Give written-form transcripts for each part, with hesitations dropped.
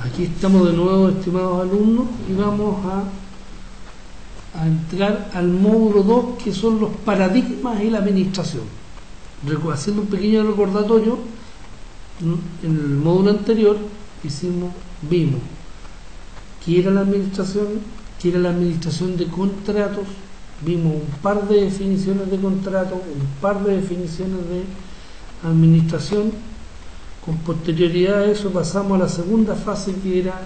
Aquí estamos de nuevo, estimados alumnos, y vamos a entrar al módulo 2, que son los paradigmas y la administración. Haciendo un pequeño recordatorio, en el módulo anterior vimos qué era la administración de contratos, vimos un par de definiciones de contrato, un par de definiciones de administración. Con posterioridad a eso pasamos a la segunda fase, que era,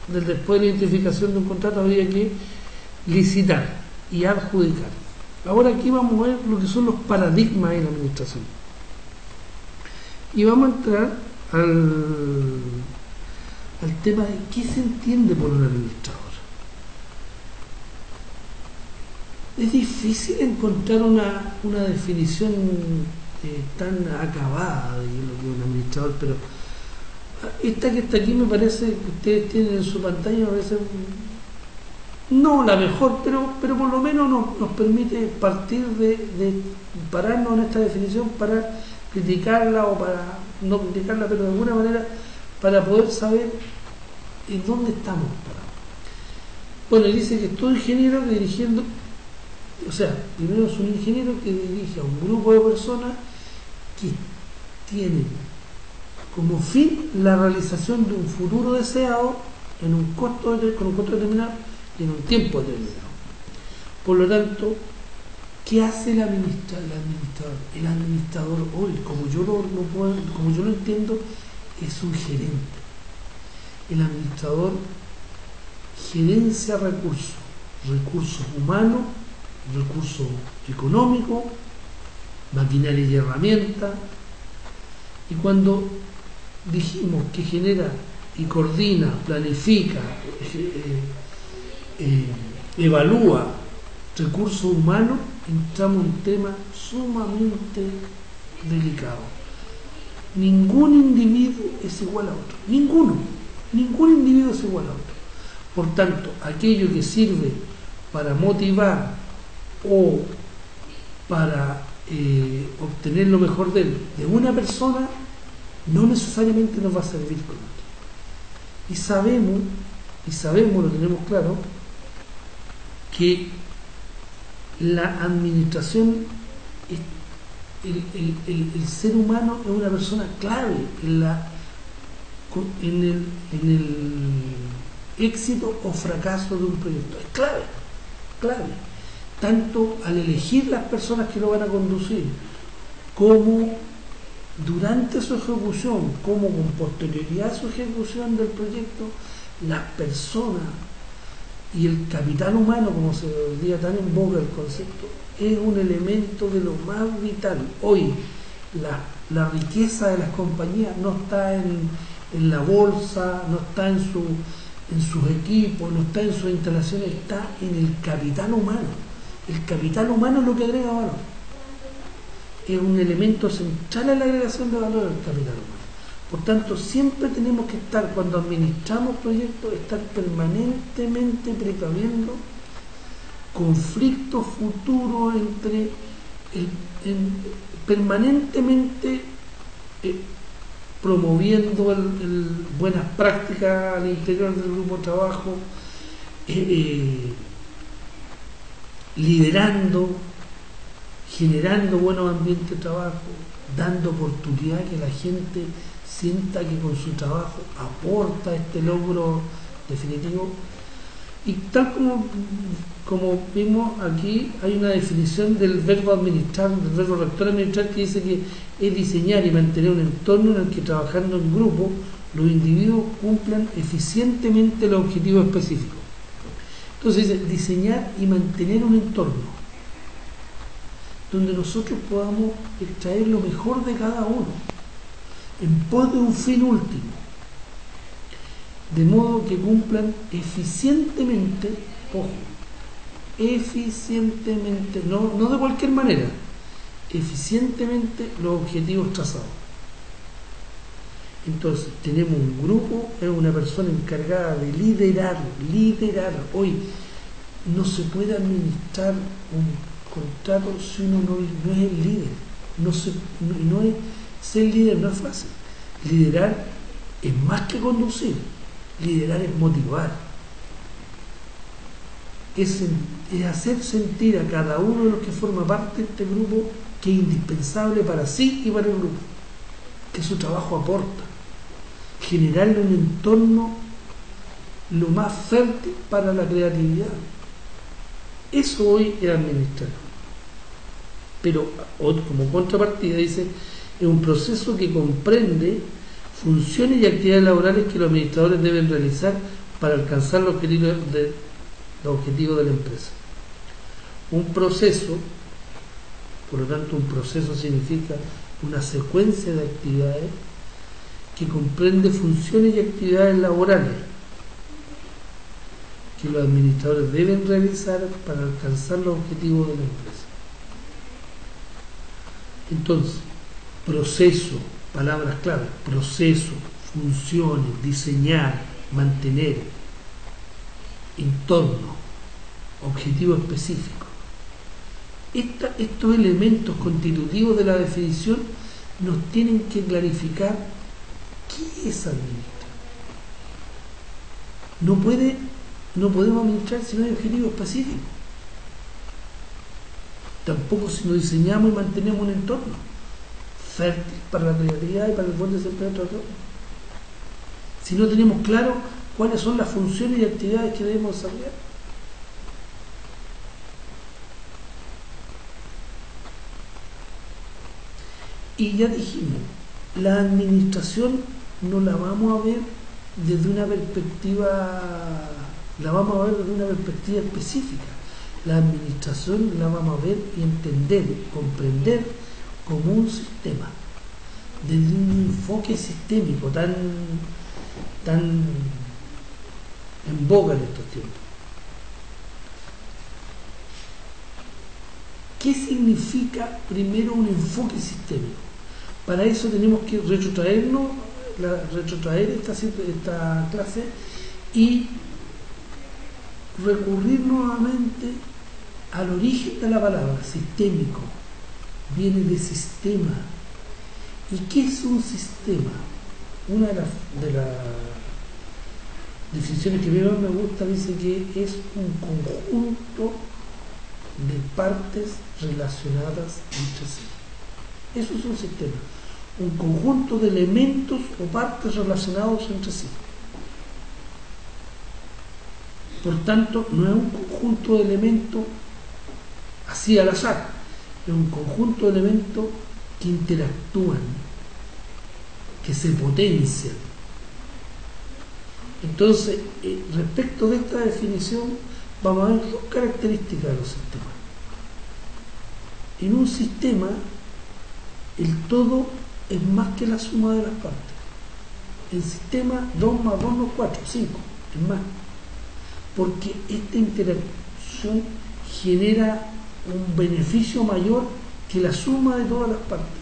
después de la identificación de un contrato, habría que licitar y adjudicar. Ahora aquí vamos a ver lo que son los paradigmas en la administración. Y vamos a entrar al tema de qué se entiende por un administrador. Es difícil encontrar una definición tan acabada de lo que es un administrador, pero esta que está aquí me parece que ustedes tienen en su pantalla, me parece no la mejor, pero por lo menos nos permite partir de pararnos en esta definición para criticarla, o para no criticarla, pero de alguna manera para poder saber en dónde estamos parados. Bueno, dice que todo ingeniero dirigiendo, o sea, primero es un ingeniero que dirige a un grupo de personas que tienen como fin la realización de un futuro deseado con un costo determinado y en un tiempo determinado. Por lo tanto, ¿qué hace el administrador? El administrador hoy, como yo lo entiendo, es un gerente. El administrador gerencia recursos humanos, recursos económicos, maquinaria y herramientas. Y cuando dijimos que genera y coordina, planifica, evalúa recursos humanos, entramos en un tema sumamente delicado. Ningún individuo es igual a otro, ningún individuo es igual a otro. Por tanto, aquello que sirve para motivar o para obtener lo mejor de una persona, no necesariamente nos va a servir con otro. Y sabemos, lo tenemos claro, que la administración, el ser humano es una persona clave en el éxito o fracaso de un proyecto. Es clave. Tanto al elegir las personas que lo van a conducir, como durante su ejecución, como con posterioridad a su ejecución del proyecto, las personas y el capital humano, como se diría tan en boga el concepto, es un elemento de lo más vital. Hoy la riqueza de las compañías no está en la bolsa, no está en sus equipos, no está en sus instalaciones, está en el capital humano. El capital humano es lo que agrega valor. Es un elemento central en la agregación de valor del capital humano. Por tanto, siempre tenemos que estar, cuando administramos proyectos, estar permanentemente precaviendo conflictos futuros permanentemente promoviendo buenas prácticas al interior del grupo de trabajo, liderando, generando buenos ambientes de trabajo, dando oportunidad que la gente sienta que con su trabajo aporta este logro definitivo. Y tal como vimos aquí, hay una definición del verbo administrar, del verbo rector administrar, que dice que es diseñar y mantener un entorno en el que, trabajando en grupo, los individuos cumplan eficientemente los objetivos específicos. Entonces dice diseñar y mantener un entorno donde nosotros podamos extraer lo mejor de cada uno en pos de un fin último, de modo que cumplan eficientemente, no de cualquier manera, eficientemente los objetivos trazados. Entonces tenemos un grupo, es una persona encargada de liderar. Hoy no se puede administrar un contrato si uno no es el líder. Ser líder no es fácil. Liderar es más que conducir. Liderar es motivar, es hacer sentir a cada uno de los que forma parte de este grupo que es indispensable para sí y para el grupo, que su trabajo aporta, generarle un entorno lo más fértil para la creatividad. Eso hoy es administrar. Pero como contrapartida dice, es un proceso que comprende funciones y actividades laborales que los administradores deben realizar para alcanzar los objetivos de la empresa. Un proceso, por lo tanto, un proceso significa una secuencia de actividades que comprende funciones y actividades laborales que los administradores deben realizar para alcanzar los objetivos de la empresa. Entonces, proceso, palabras clave, proceso, funciones, diseñar, mantener, entorno, objetivo específico. Estos elementos constitutivos de la definición nos tienen que clarificar qué es administrar. No podemos administrar si no hay objetivo específico. Tampoco si no diseñamos y mantenemos un entorno fértil para la creatividad y para el buen desempeño de nuestro trabajo. Si no tenemos claro cuáles son las funciones y actividades que debemos desarrollar. Y ya dijimos, la administración no la vamos a ver desde una perspectiva, específica. La administración la vamos a ver y entender, comprender como un sistema, desde un enfoque sistémico tan en boga en estos tiempos. ¿Qué significa primero un enfoque sistémico? Para eso tenemos que retrotraer esta clase y recurrir nuevamente al origen de la palabra, sistémico. Viene de sistema. ¿Y qué es un sistema? Una de las definiciones que más me gusta dice que es un conjunto de partes relacionadas entre sí. Eso es un sistema, un conjunto de elementos o partes relacionados entre sí. Por tanto, no es un conjunto de elementos así al azar, es un conjunto de elementos que interactúan, que se potencian. Entonces, respecto de esta definición, vamos a ver dos características de los sistemas. En un sistema, el todo es más que la suma de las partes. El sistema 2 más 2 no es 4, 5, es más. Porque esta interacción genera un beneficio mayor que la suma de todas las partes.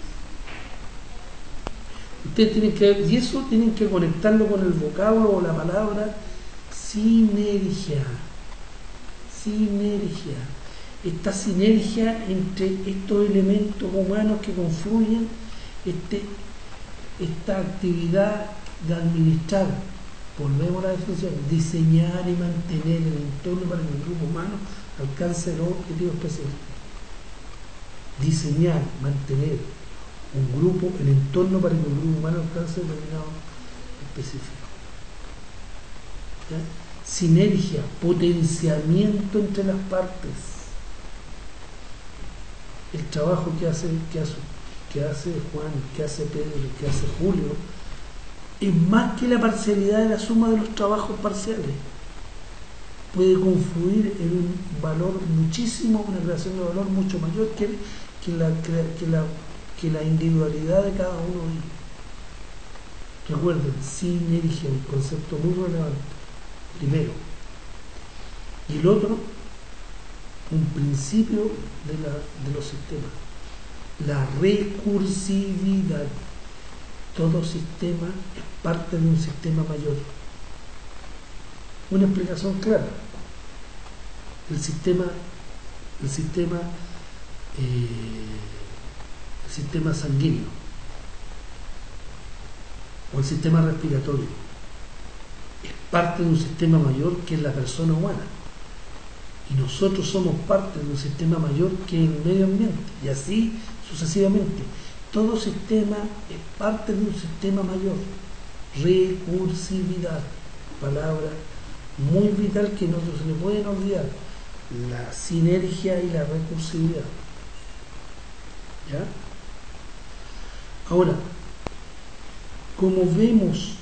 Ustedes tienen que, y eso tienen que conectarlo con el vocablo o la palabra sinergia. Sinergia. Esta sinergia entre estos elementos humanos que confluyen, esta actividad de administrar, volvemos a la definición, diseñar y mantener el entorno para que el grupo humano alcance los objetivos específicos. Diseñar, mantener un grupo, el entorno para que el grupo humano alcance determinado específico. ¿Ya? Sinergia, potenciamiento entre las partes. El trabajo que hace Juan, que hace Pedro, que hace Julio, es más que la parcialidad de la suma de los trabajos parciales. Puede confluir en un valor muchísimo, una creación de valor mucho mayor que la individualidad de cada uno de ellos. Recuerden, sinergia, un concepto muy relevante, primero. Y el otro, un principio de los sistemas, la recursividad. Todo sistema es parte de un sistema mayor. Una explicación clara. El sistema sanguíneo o o el sistema respiratorio, es parte de un sistema mayor que es la persona humana. Y nosotros somos parte de un sistema mayor que es el medio ambiente, y así sucesivamente. Todo sistema es parte de un sistema mayor. Recursividad, palabra muy vital que no se le pueden olvidar. La sinergia y la recursividad. ¿Ya? Ahora, como vemos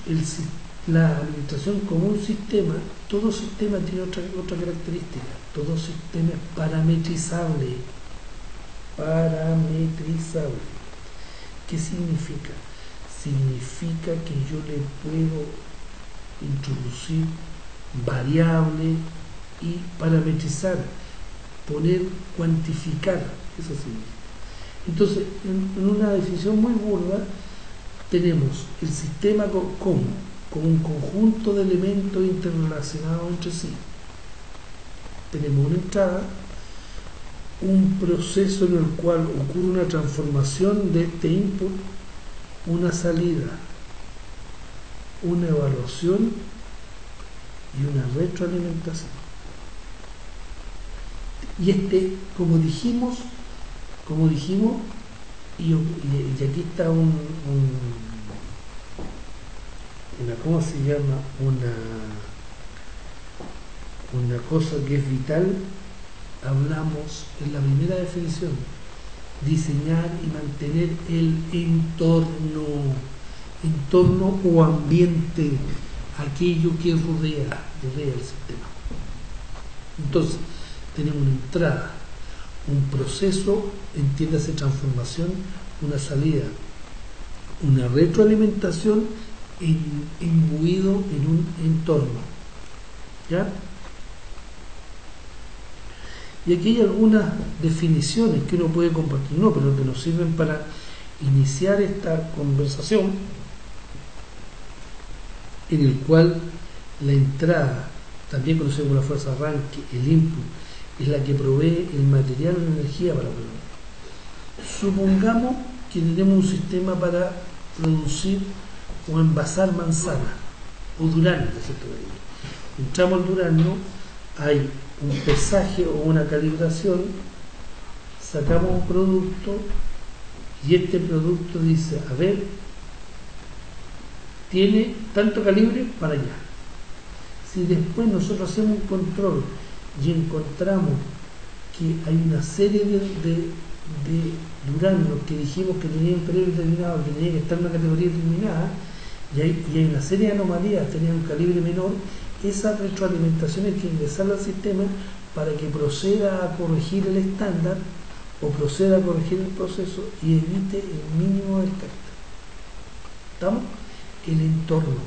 la administración como un sistema, todo sistema tiene otra característica. Todo sistema es parametrizable. Parametrizable. ¿Qué significa? Significa que yo le puedo introducir variable y parametrizar, poner, cuantificar. Eso significa. Entonces, en una definición muy burda, tenemos el sistema como un conjunto de elementos interrelacionados entre sí. Tenemos una entrada, un proceso en el cual ocurre una transformación de este input, una salida, una evaluación y una retroalimentación. Y como dijimos, y aquí está ¿cómo se llama? Una cosa que es vital. Hablamos en la primera definición: diseñar y mantener el entorno o ambiente, aquello que rodea el sistema. Entonces, tenemos una entrada, un proceso, entiéndase transformación, una salida, una retroalimentación imbuido en un entorno. ¿Ya? Y aquí hay algunas definiciones que uno puede compartir, pero que nos sirven para iniciar esta conversación, en el cual la entrada, también conocida como la fuerza de arranque, el input, es la que provee el material o la energía para producir. Supongamos que tenemos un sistema para producir o envasar manzana o durazno, entramos al durazno, hay un pesaje o una calibración, sacamos un producto y este producto dice, a ver, tiene tanto calibre para allá. Si después nosotros hacemos un control y encontramos que hay una serie de duraznos que dijimos que tenían un periodo determinado, que tenía que estar en una categoría determinada, y hay una serie de anomalías, tenían un calibre menor, esa retroalimentación hay que ingresarla al sistema para que proceda a corregir el estándar o proceda a corregir el proceso y evite el mínimo descarte. ¿Estamos? El entorno.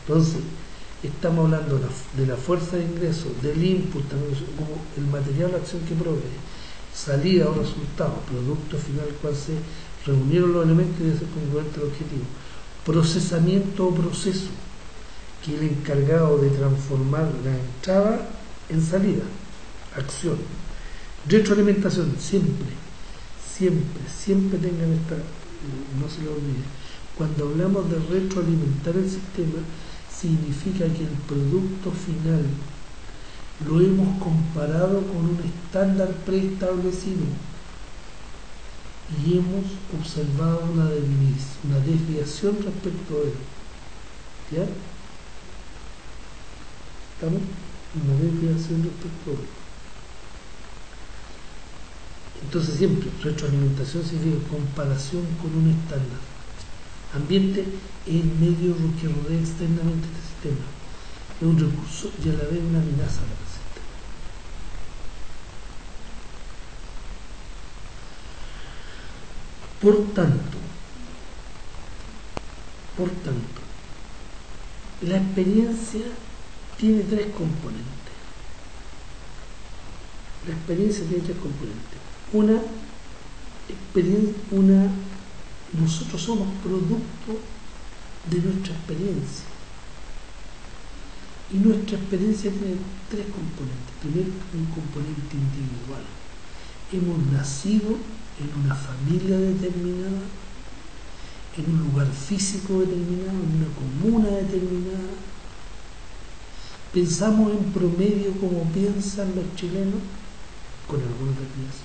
Entonces, estamos hablando de la fuerza de ingreso, del input, también como el material de acción que provee, salida o resultado, producto final al cual se reunieron los elementos y debe ser congruente al objetivo. Procesamiento o proceso, que es el encargado de transformar la entrada en salida, acción. Retroalimentación, siempre tengan esta, no se lo olviden. Cuando hablamos de retroalimentar el sistema, significa que el producto final lo hemos comparado con un estándar preestablecido y hemos observado una desviación respecto a él. ¿Ya? ¿Estamos? Una desviación respecto a él. Entonces siempre, retroalimentación significa comparación con un estándar. Ambiente es el medio que rodea externamente este sistema. Es un recurso y a la vez una amenaza para el sistema. Por tanto, la experiencia tiene tres componentes. Nosotros somos producto de nuestra experiencia. Y nuestra experiencia tiene tres componentes. Primero, un componente individual. Hemos nacido en una familia determinada, en un lugar físico determinado, en una comuna determinada, pensamos en promedio como piensan los chilenos, con algunas desviaciones,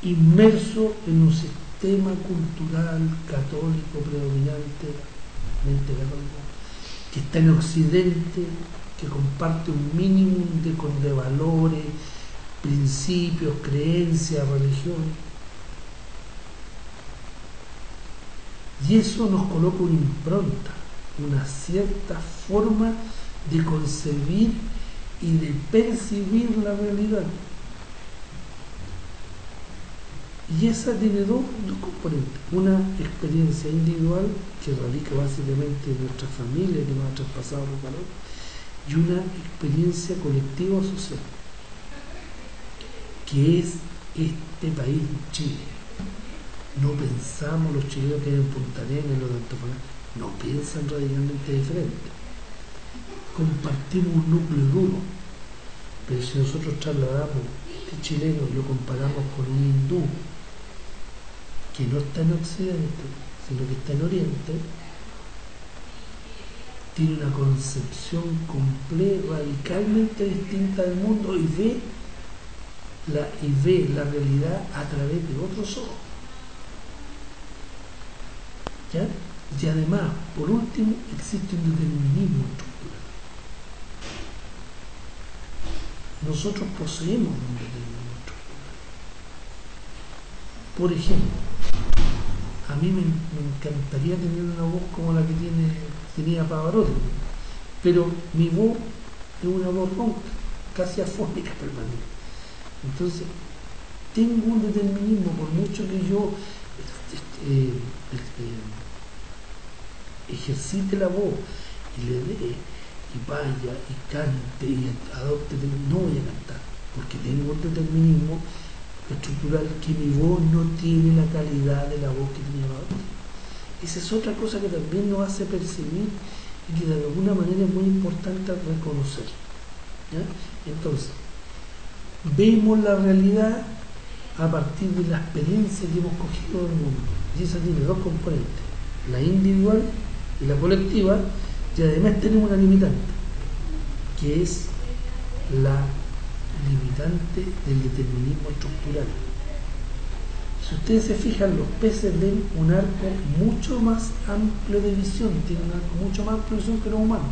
inmerso en un sistema cultural católico predominantemente católico, que está en Occidente, que comparte un mínimo de valores, principios, creencias, religión. Y eso nos coloca una impronta, una cierta forma de concebir y de percibir la realidad. Y esa tiene dos componentes. Una experiencia individual que radica básicamente en nuestra familia, que nos ha traspasado los valores, y una experiencia colectiva o social, que es este país, Chile. No pensamos los chilenos que hay en Punta Arenas, los de Antofagasta, no piensan radicalmente diferente. Compartimos un núcleo duro, pero si nosotros trasladamos este chileno y lo comparamos con un hindú que no está en Occidente, sino que está en Oriente, tiene una concepción completa, radicalmente distinta del mundo y ve la realidad a través de otros ojos. ¿Ya? Y además, por último, existe un determinismo estructural. Nosotros poseemos un determinismo estructural. Por ejemplo, a mí me encantaría tener una voz como la que tenía Pavarotti, pero mi voz es una voz ronca, casi afónica permanente. Entonces, tengo un determinismo, por mucho que yo ejercite la voz y le dé y vaya y cante y adopte, no voy a cantar, porque tengo un determinismo estructural que mi voz no tiene la calidad de la voz que tenía Pavarotti. Esa es otra cosa que también nos hace percibir y que de alguna manera es muy importante reconocer. ¿Ya? Entonces, vemos la realidad a partir de la experiencia que hemos cogido del mundo. Y esa tiene dos componentes, la individual y la colectiva, y además tenemos una limitante, que es la limitante del determinismo estructural. Si ustedes se fijan, los peces ven un arco mucho más amplio de visión, tienen un arco mucho más amplio de visión que los humanos.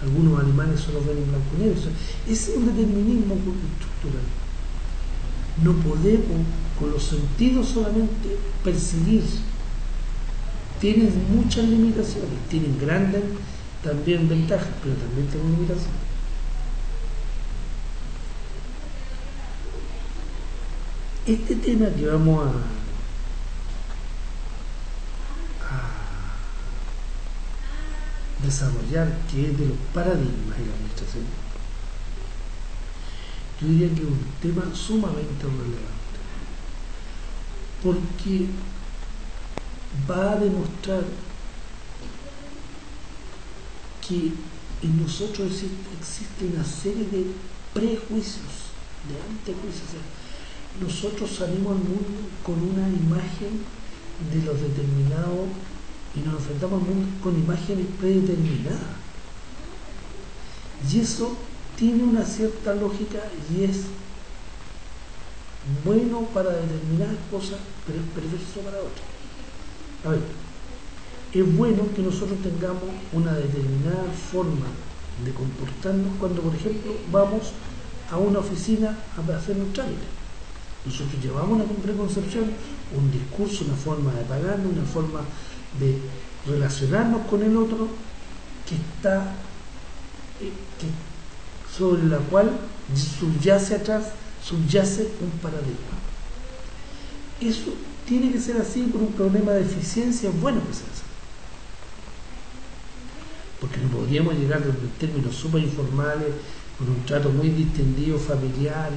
Algunos animales solo ven en blanco y negro. Ese es un determinismo estructural. No podemos con los sentidos solamente percibir. Tienen muchas limitaciones, tienen grandes también ventajas, pero también tienen limitaciones. Este tema que vamos a desarrollar, que es de los paradigmas en la administración, yo diría que es un tema sumamente relevante, porque va a demostrar que en nosotros existe una serie de prejuicios, de antejuicios. O sea, nosotros salimos al mundo con una imagen de los determinados y nos enfrentamos al mundo con imágenes predeterminadas. Y eso tiene una cierta lógica y es bueno para determinadas cosas, pero es perverso para otras. A ver, es bueno que nosotros tengamos una determinada forma de comportarnos cuando, por ejemplo, vamos a una oficina a hacer un trámite. Nosotros llevamos una preconcepción, un discurso, una forma de pagar, una forma de relacionarnos con el otro que está sobre la cual subyace un paradigma. Eso tiene que ser así por un problema de eficiencia, es bueno que sea así. Porque no podríamos llegar en términos súper informales, con un trato muy distendido, familiar,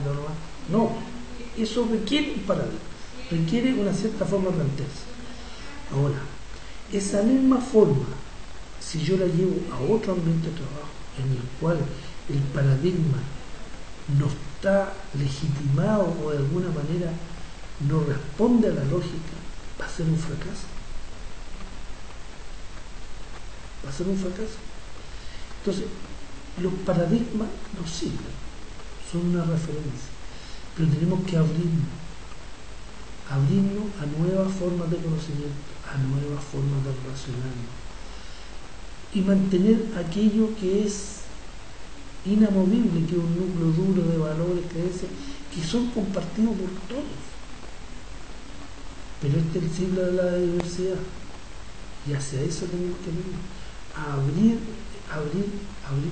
no, eso requiere un paradigma, requiere una cierta forma de plantearse. Ahora, esa misma forma, si yo la llevo a otro ambiente de trabajo, en el cual el paradigma no está legitimado o de alguna manera no responde a la lógica, va a ser un fracaso. ser un fracaso. Entonces, los paradigmas nos sirven, son una referencia, pero tenemos que abrirnos a nuevas formas de conocimiento, a nuevas formas de relacionarnos y mantener aquello que es inamovible, que es un núcleo duro de valores, creencias, que son compartidos por todos. Pero este es el siglo de la diversidad y hacia eso tenemos que ir, a abrir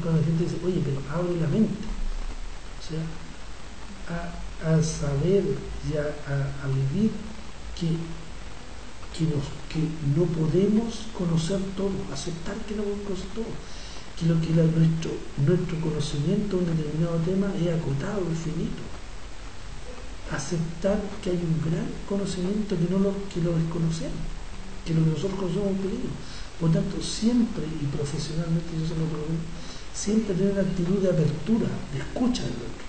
cuando la gente dice, oye, pero abre la mente, o sea, a saber y a vivir que no podemos conocer todo, aceptar que no podemos conocer todo, que nuestro conocimiento de un determinado tema es acotado, es finito, aceptar que hay un gran conocimiento que lo desconocemos, que lo que nosotros conocemos es un peligro. Por tanto, siempre, y profesionalmente yo se lo recomiendo, siempre tener una actitud de apertura, de escucha del otro.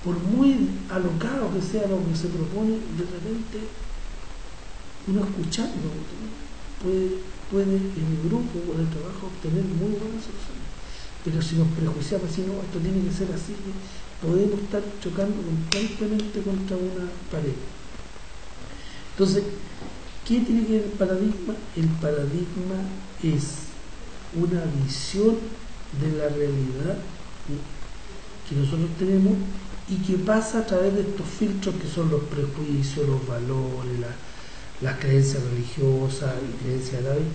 Por muy alocado que sea lo que se propone, de repente uno escuchando puede en el grupo o en el trabajo obtener muy buenas soluciones. Pero si nos prejuiciamos así, no, esto tiene que ser así, podemos estar chocando constantemente contra una pared. Entonces, ¿qué tiene que ver el paradigma? El paradigma es una visión de la realidad que nosotros tenemos y que pasa a través de estos filtros que son los prejuicios, los valores, las creencias religiosas y creencias árabes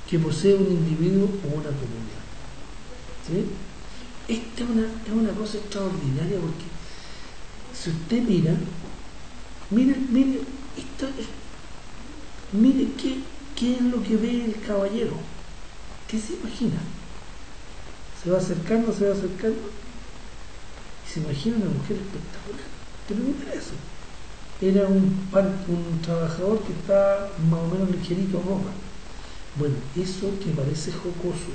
que posee un individuo o una comunidad. ¿Sí? Esta es una cosa extraordinaria porque si usted mire qué es lo que ve el caballero, qué se imagina, se va acercando y se imagina una mujer espectacular, pero no era eso, era un trabajador que está más o menos ligerito en ropa. Bueno, eso que parece jocoso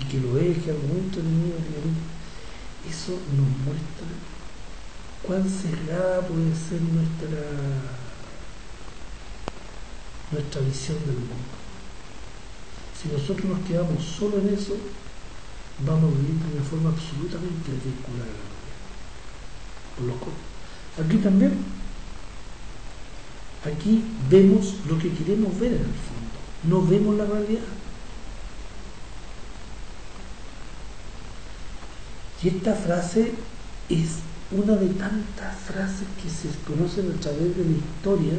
y que lo es, que algo muy entretenido, eso nos muestra cuán sesgada puede ser nuestra visión del mundo. Si nosotros nos quedamos solo en eso, vamos a vivir de una forma absolutamente desvinculada de la realidad. Por lo cual, aquí también, aquí vemos lo que queremos ver en el fondo, no vemos la realidad. Y esta frase es una de tantas frases que se conocen a través de la historia,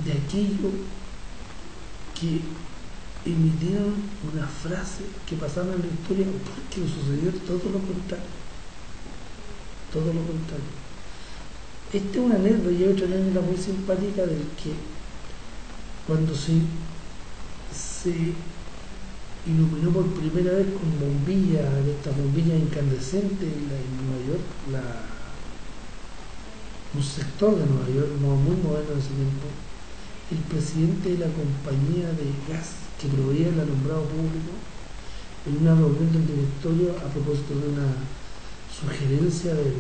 de aquello que emitieron una frase que pasaron en la historia porque sucedió todo lo contrario. Esta es una anécdota, y hay otra anécdota muy simpática del que cuando se iluminó por primera vez con bombillas, de estas bombillas incandescentes en Nueva York, un sector de Nueva York muy moderno en ese tiempo, el presidente de la compañía de gas que proveía el alumbrado público, en una reunión del directorio a propósito de una sugerencia de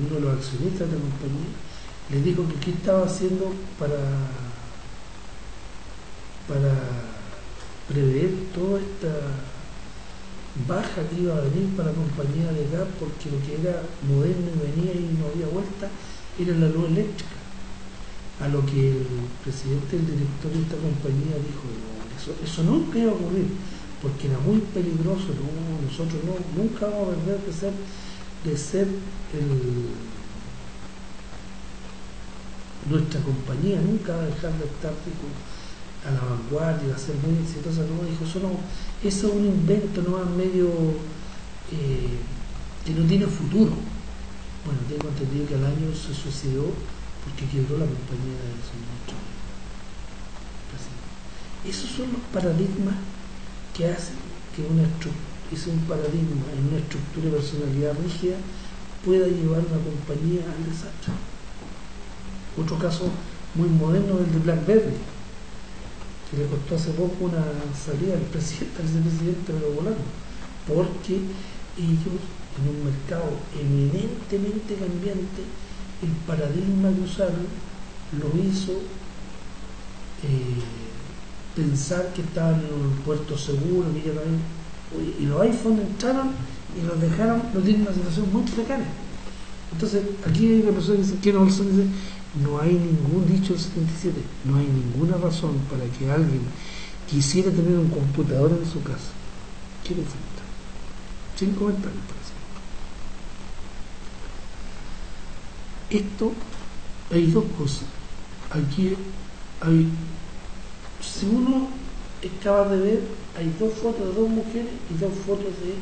uno de los accionistas de la compañía, le dijo que qué estaba haciendo para prever toda esta baja que iba a venir para la compañía de gas, porque lo que era moderno y venía y no había vuelta era la luz eléctrica. A lo que el presidente del directorio de esta compañía dijo, no, eso nunca iba a ocurrir, porque era muy peligroso, nosotros nunca vamos a perder de ser nuestra compañía nunca va a dejar de estar a la vanguardia, va a ser muy exitosa. No, dijo, eso es un invento más medio que no tiene futuro. Bueno, tengo entendido que al año se suicidó porque quebró la compañía de suministro. Esos son los paradigmas que hacen que un paradigma en una estructura de personalidad rígida pueda llevar una compañía al desastre. Otro caso muy moderno es el de BlackBerry, que le costó hace poco una salida al presidente, al vicepresidente, pero volando, porque ellos, en un mercado eminentemente cambiante, el paradigma que usaron lo hizo pensar que estaban en un puerto seguro, que ya no hay, y los iPhones entraron y los dejaron, lo tienen en una situación muy precaria. Entonces, aquí hay una persona que dice, ¿qué no dice? No hay ningún dicho del 77, no hay ninguna razón para que alguien quisiera tener un computador en su casa. ¿Qué le falta? Sin comentarios, parece. Esto, hay dos cosas. Aquí hay, si uno es capaz de ver, hay dos fotos de dos mujeres y dos fotos de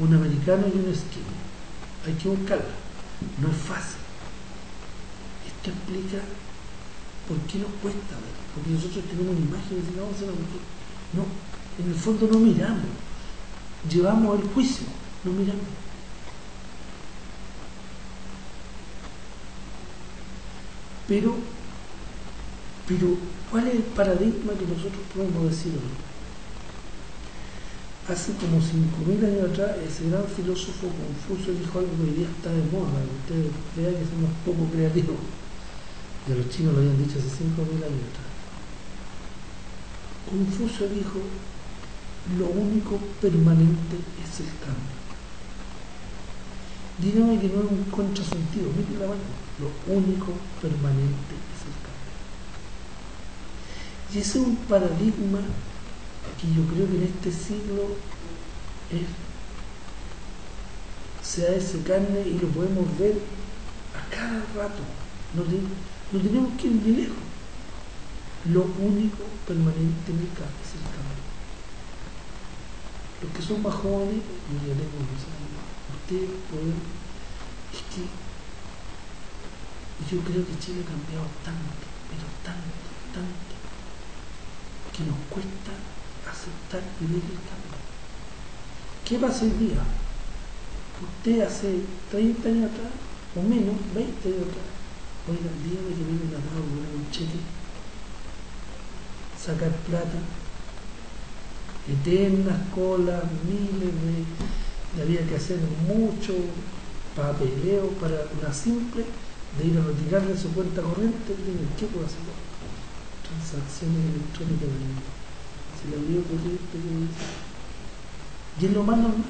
un americano y un esquimo. Hay que buscarla. No es fácil. Esto explica por qué nos cuesta ver. Porque nosotros tenemos una imagen y decimos, vamos a hacer una mujer. No, en el fondo no miramos. Llevamos el juicio, no miramos. Pero, ¿cuál es el paradigma que nosotros podemos decir hoy? Hace como 5.000 años atrás, ese gran filósofo Confucio dijo algo que hoy día está de moda, que ustedes vean que somos poco creativos. Y a los chinos lo habían dicho hace 5.000 años atrás. Confucio dijo, lo único permanente es el cambio. Dígame que no es un contrasentido, miren la mano. Lo único permanente es el cambio. Y ese es un paradigma que yo creo que en este siglo se da ese carne y lo podemos ver a cada rato. No tenemos que ir ni lejos. Lo único permanente en el cambio es el cambio. Los que son más jóvenes, ustedes pueden, es que yo creo que Chile ha cambiado tanto, pero tanto, que nos cuesta aceptar vivir el cambio. ¿Qué pasa hoy día? Usted hace 30 años atrás, o menos, 20 años atrás, oiga, dígame que viene una dada, poner un cheque, sacar plata, eternas colas, miles de había que hacer mucho papeleo para una simple de ir a retirarle su cuenta corriente. ¿Qué puedo hacer? Transacciones electrónicas del mundo. Se le olvidó ocurrir, y es lo más normal.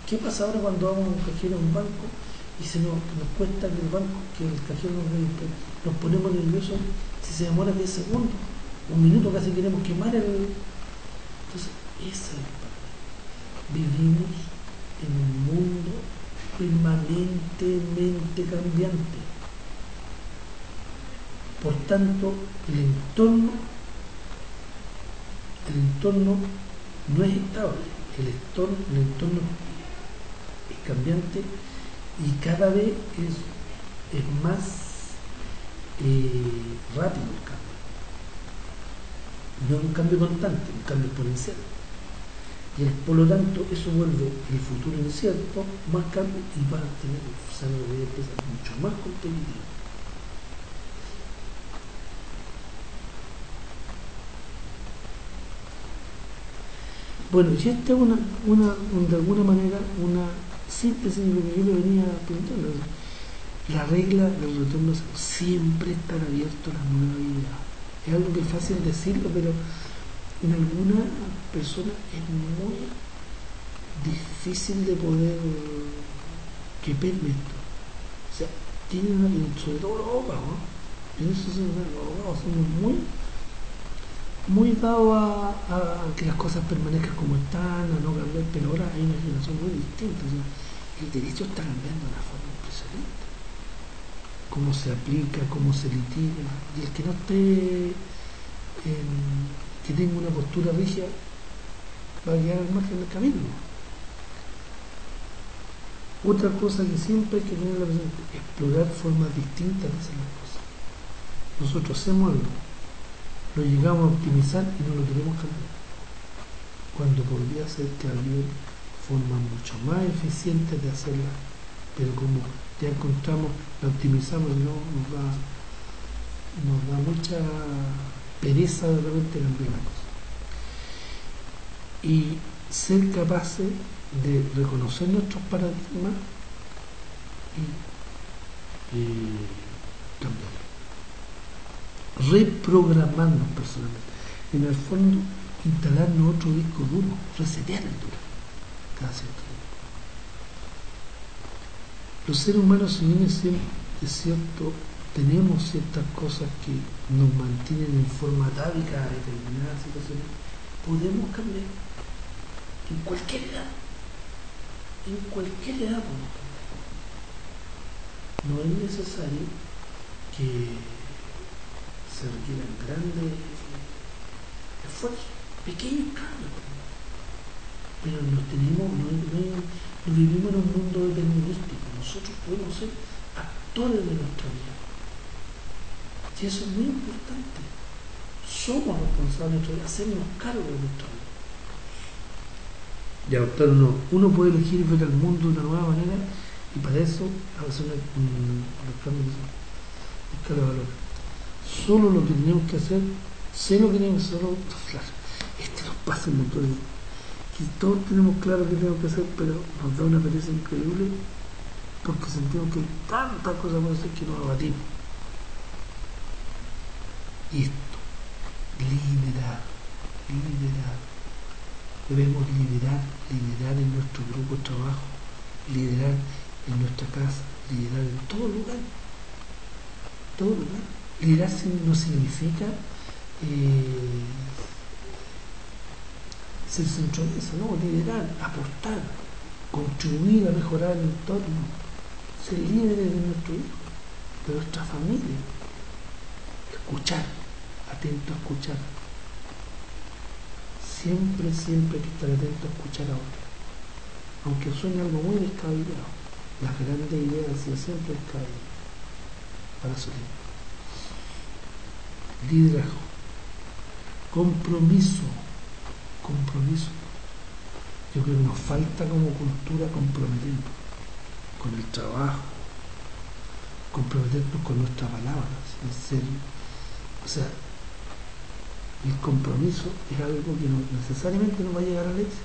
¿Qué pasa ahora cuando vamos a un cajero a un banco y nos cuesta que el banco, que el cajero nos ponemos nerviosos si se demora 10 segundos, un minuto, casi queremos quemar el... Entonces, esa es el problema. Vivimos en un mundo permanentemente cambiante. Por tanto, el entorno no es estable, el entorno es cambiante y cada vez es más rápido el cambio. No es un cambio constante, un cambio exponencial. Y por lo tanto, eso vuelve el futuro incierto, más cambio, y van a tener empresas mucho más competitivas. Bueno, y esta es de alguna manera una síntesis de lo que yo le venía pintando. La regla del retorno siempre estar abierto a las nuevas ideas. Es algo que es fácil decirlo, pero en algunas personas es muy difícil de poder que permita esto. O sea, tienen sobre todo los abogados, ¿no? En eso los abogados somos muy dados a que las cosas permanezcan como están, a no cambiar, pero ahora hay una generación muy distinta. O sea, el derecho está cambiando de una forma impresionante. Cómo se aplica, cómo se litiga, y el que no esté que tenga una postura rígida va a quedar al margen del camino. Otra cosa que siempre hay que tener la presente, explorar formas distintas de hacer las cosas. Nosotros hacemos algo, lo llegamos a optimizar y no lo queremos cambiar, cuando podría ser que había formas mucho más eficientes de hacerla, pero como ya encontramos, la optimizamos y no nos da mucha pereza de repente cambiar la cosa. Y ser capaces de reconocer nuestros paradigmas y cambiarlos. reprogramarnos personalmente. En el fondo, instalarnos otro disco duro, resetear el duro, cada cierto tiempo. Los seres humanos, si bien es cierto, tenemos ciertas cosas que nos mantienen en forma atávica a determinadas situaciones, podemos cambiar en cualquier edad. En cualquier edad podemos cambiar. No es necesario que se requieran grandes esfuerzos, pequeños cambios. Pero no vivimos en un mundo determinístico. Nosotros podemos ser actores de nuestra vida. Y eso es muy importante. Somos responsables de hacernos cargo de nuestra vida. Y adoptar uno puede elegir ver el mundo de una nueva manera, y para eso hacer un cambio de escala de valor. Solo lo que tenemos que hacer, sé lo que tenemos que hacer, claro, nos pasa un montón de que todos tenemos claro que tenemos que hacer, pero nos da una pereza increíble porque sentimos que hay tantas cosas por hacer que nos abatimos. Y esto, liderar. Debemos liderar en nuestro grupo de trabajo, liderar en nuestra casa, liderar en todo lugar. Liderar no significa ser centro de eso, no, liderar, aportar, contribuir a mejorar el entorno, ser líderes de nuestro hijo, de nuestra familia, escuchar, atento a escuchar. Siempre hay que estar atento a escuchar a otros, aunque suene algo muy descabellado. Las grandes ideas han sido siempre descabelladas para su tiempo. Liderazgo, compromiso. Yo creo que nos falta como cultura comprometernos con el trabajo, comprometernos con nuestras palabras, en serio. O sea, el compromiso es algo que no necesariamente nos va a llegar al éxito.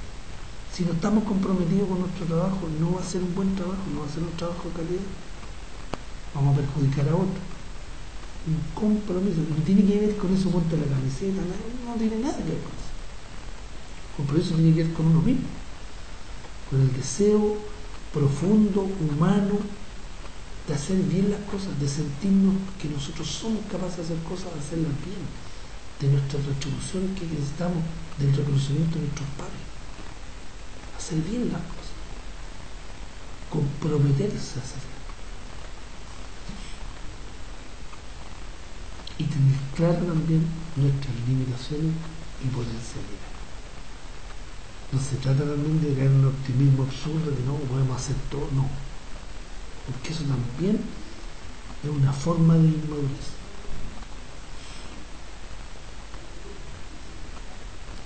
Si no estamos comprometidos con nuestro trabajo, no va a ser un buen trabajo, no va a ser un trabajo de calidad. Vamos a perjudicar a otros. Un compromiso no tiene que ver con eso, ponte la camiseta, no tiene nada que ver con eso. Compromiso tiene que ver con uno mismo, con el deseo profundo, humano, de hacer bien las cosas, de sentirnos que nosotros somos capaces de hacer cosas, de hacerlas bien, de nuestras retribuciones que necesitamos, del reconocimiento de nuestros padres, hacer bien las cosas, comprometerse a hacerlas y tener claro también nuestras limitaciones y potencialidades. No se trata también de crear un optimismo absurdo de no podemos hacer todo, no, porque eso también es una forma de inmadurez.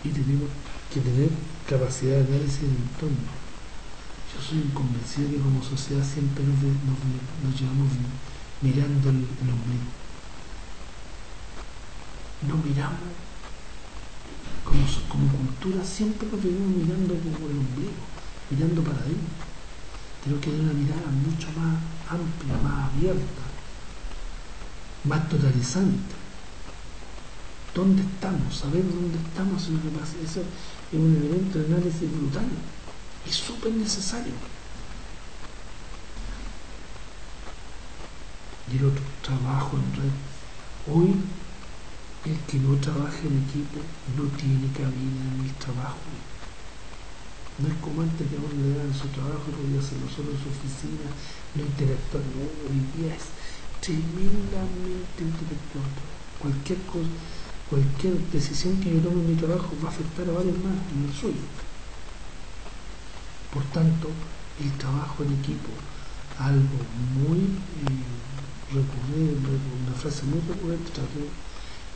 Y tenemos que tener capacidad de análisis del entorno. Yo soy convencido que como sociedad siempre nos llevamos mirando el ombligo. No miramos, como cultura siempre nos vivimos mirando como el ombligo, mirando para adentro. Tenemos que tener una mirada mucho más amplia, más abierta, más totalizante. ¿Dónde estamos? Saber dónde estamos es lo que pasa. Eso es un elemento de análisis brutal y súper necesario. Y el otro, trabajo en red. Hoy, el que no trabaje en equipo no tiene cabida en el trabajo. No es como antes que a uno le daban su trabajo, podía hacerlo solo en su oficina, no interactuar. No, hoy día es tremendamente intelectual. Cualquier cosa, cualquier decisión que yo tome en mi trabajo va a afectar a varios más en el suyo. Por tanto, el trabajo en equipo, algo muy recurrente, una frase muy recurrente,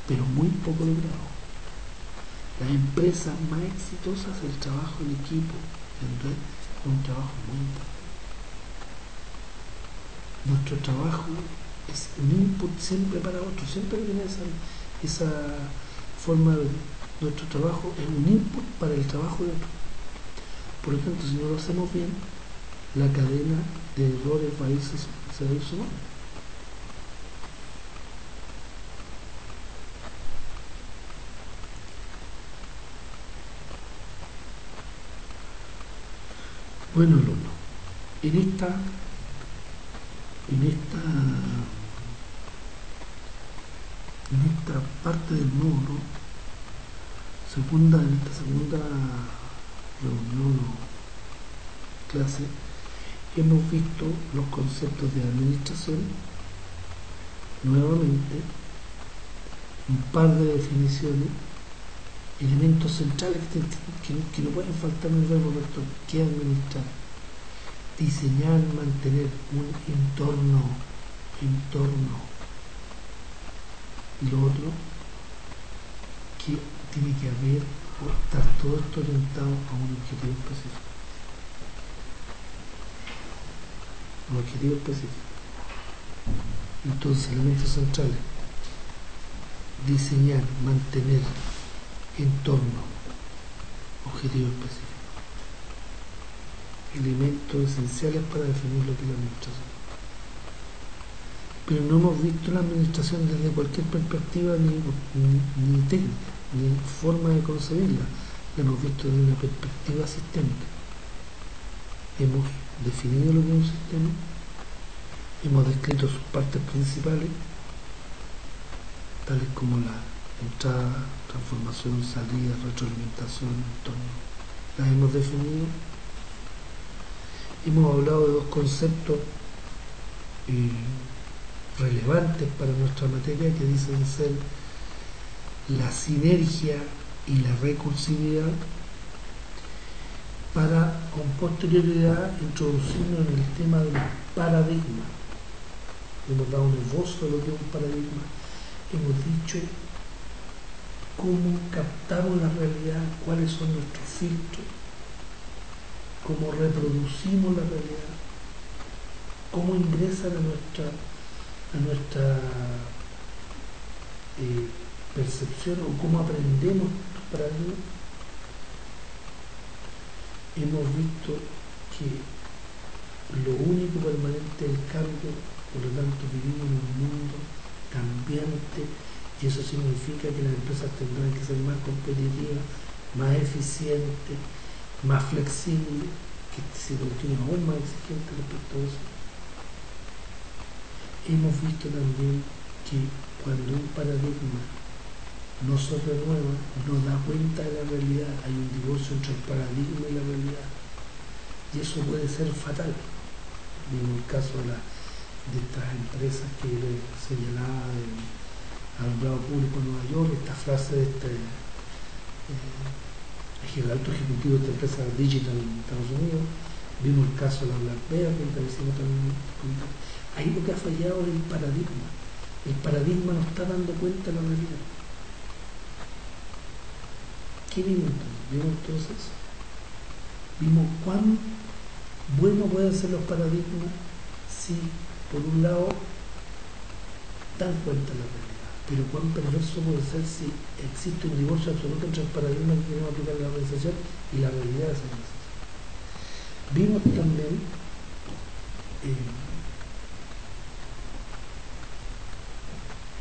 pero muy poco logrado. Las empresas más exitosas, el trabajo en equipo en red es un trabajo muy importante. Nuestro trabajo es un input siempre para otros, siempre tiene esa forma de ver. Nuestro trabajo es un input para el trabajo de otros. Por lo tanto, si no lo hacemos bien, la cadena de errores va a irse sumando. Bueno, alumno, en esta, en esta, en esta parte del módulo, en esta segunda reunión o clase, hemos visto los conceptos de administración, nuevamente, un par de definiciones, elementos centrales que no pueden faltar en el verbo rector, que administrar, diseñar, mantener un entorno, y lo otro, que tiene que haber o estar todo esto orientado a un objetivo específico. Un objetivo específico. Entonces, elementos centrales: diseñar, mantener, entorno, objetivo específico. Elementos esenciales para definir lo que es la administración. Pero no hemos visto la administración desde cualquier perspectiva ni técnica, ni forma de concebirla. La hemos visto desde una perspectiva sistémica. Hemos definido lo que es un sistema, hemos descrito sus partes principales, tales como la entrada, transformación, salida, retroalimentación, entorno. Las hemos definido. Hemos hablado de dos conceptos relevantes para nuestra materia, que dicen ser la sinergia y la recursividad, para con posterioridad introducirnos en el tema de los paradigmas. Hemos dado un esbozo de lo que es un paradigma, hemos dicho cómo captamos la realidad, cuáles son nuestros filtros, cómo reproducimos la realidad, cómo ingresan a nuestra percepción, o cómo aprendemos estos paradigmas. Hemos visto que lo único permanente es el cambio, por lo tanto vivimos en un mundo cambiante, y eso significa que las empresas tendrán que ser más competitivas, más eficientes, más flexibles, que se continúen aún más exigentes respecto a eso. Hemos visto también que cuando un paradigma no se renueva, no da cuenta de la realidad, hay un divorcio entre el paradigma y la realidad, y eso puede ser fatal. Vimos el caso de estas empresas que le señalaba del alumbrado público en Nueva York, esta frase de este alto ejecutivo de esta empresa digital en Estados Unidos. Vimos el caso de la BlackBerry, que hicimos también. Ahí lo que ha fallado es el paradigma. El paradigma no está dando cuenta de la realidad. ¿Qué vimos entonces? Vimos entonces, vimos cuán bueno pueden ser los paradigmas si, por un lado, dan cuenta de la realidad, pero cuán perverso puede ser si existe un divorcio absoluto entre el paradigma que queremos aplicar en la organización y la realidad de esa organización. Vimos también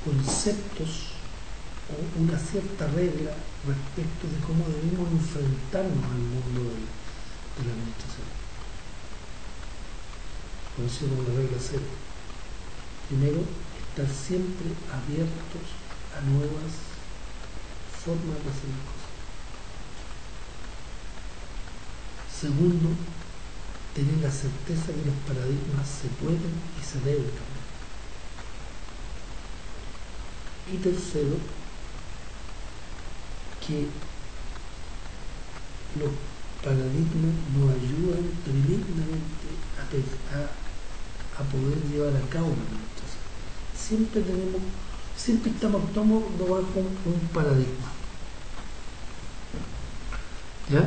conceptos o una cierta regla respecto de cómo debemos enfrentarnos al mundo de la administración. Conocido como la regla cero. Primero, estar siempre abiertos a nuevas formas de hacer las cosas. Segundo, tener la certeza que los paradigmas se pueden y se deben cambiar. Y tercero, que los paradigmas nos ayudan tremendamente a poder llevar a cabo la administración. Siempre estamos bajo un paradigma. ¿Ya?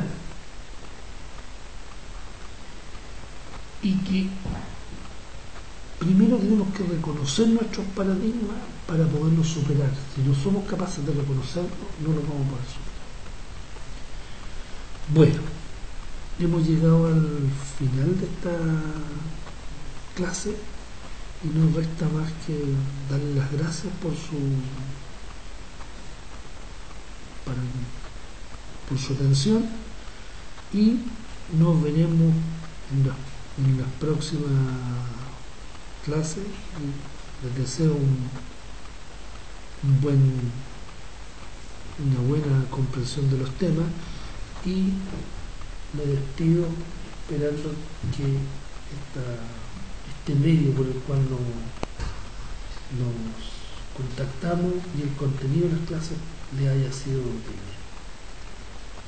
Y que primero tenemos que reconocer nuestros paradigmas para poderlos superar. Si no somos capaces de reconocerlos, no los vamos a poder superar. Bueno, hemos llegado al final de esta clase y no resta más que darle las gracias por su atención, y nos veremos en las próximas clases. Les deseo un buen, una buena comprensión de los temas y me despido esperando que este medio por el cual nos contactamos y el contenido de las clases le haya sido útil.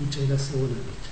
Muchas gracias, buenas noches.